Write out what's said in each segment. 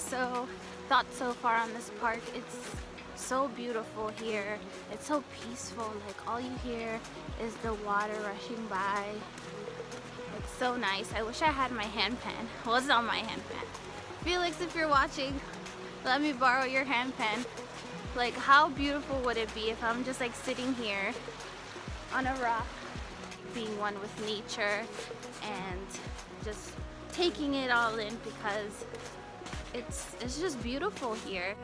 thoughts so far on this park. It's so beautiful here. It's so peaceful. Like, all you hear is the water rushing by. It's so nice. I wish I had my hand pen. Well, it's not my hand pen. Felix, if you're watching, let me borrow your hand pen. Like, how beautiful would it be if I'm just like sitting here on a rock, being one with nature and just taking it all in, because it's just beautiful here.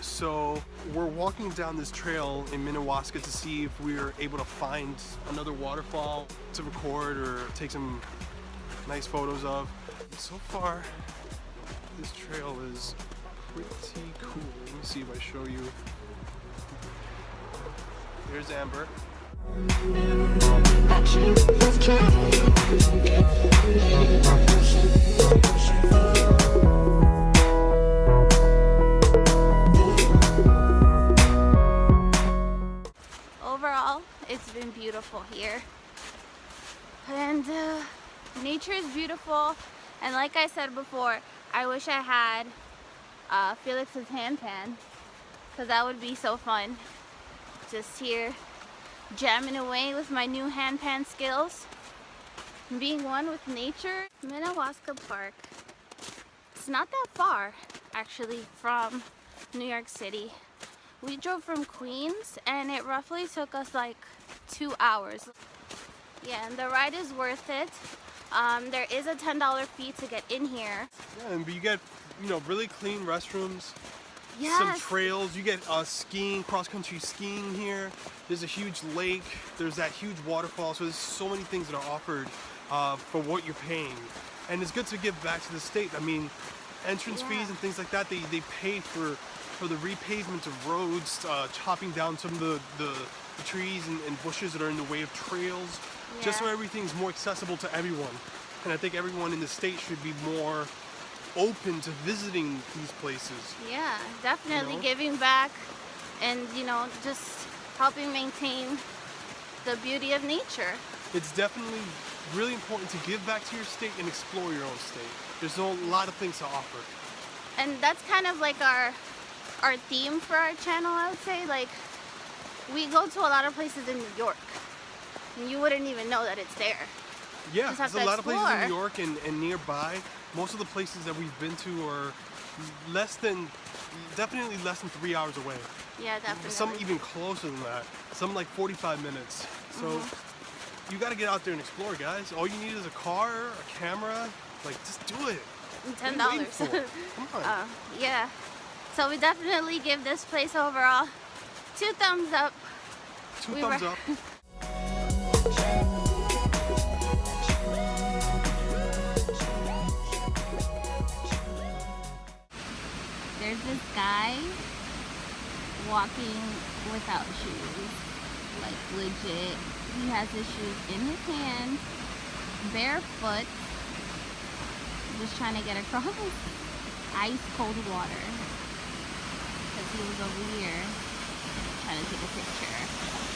So we're walking down this trail in Minnewaska to see if we're able to find another waterfall to record or take some nice photos of. So far, this trail is pretty cool. Let me see if I show you. There's Amber. Overall, it's been beautiful here, and nature is beautiful. And like I said before, I wish I had Felix's hand pan, because that would be so fun. Just here jamming away with my new hand pan skills, being one with nature. Minnewaska Park, it's not that far actually from New York City. We drove from Queens and it roughly took us like 2 hours. Yeah, and the ride is worth it. There is a $10 fee to get in here. Yeah, and you get, really clean restrooms. Yes. Some trails. You get skiing, cross-country skiing here. There's a huge lake. There's that huge waterfall. So there's so many things that are offered for what you're paying. And it's good to give back to the state. I mean, entrance fees and things like that, they pay for the repavement of roads, chopping down some of the trees and bushes that are in the way of trails, just so everything's more accessible to everyone. And I think everyone in the state should be more open to visiting these places. Yeah, definitely giving back and, just helping maintain the beauty of nature. It's definitely really important to give back to your state and explore your own state. There's a lot of things to offer. And that's kind of like our theme for our channel, I would say. Like, we go to a lot of places in New York and you wouldn't even know that it's there. Yeah, there's a lot of places in New York and nearby. Most of the places that we've been to are definitely less than 3 hours away. Yeah, definitely. Some even closer than that. Some like 45 minutes. So you got to get out there and explore, guys. All you need is a car, a camera. Like, just do it. $10. Come on. Yeah. So we definitely give this place overall 2 thumbs up. 2 thumbs up. There's this guy walking without shoes, like legit. He has his shoes in his hand, barefoot, just trying to get across ice cold water. Because he was over here trying to take a picture.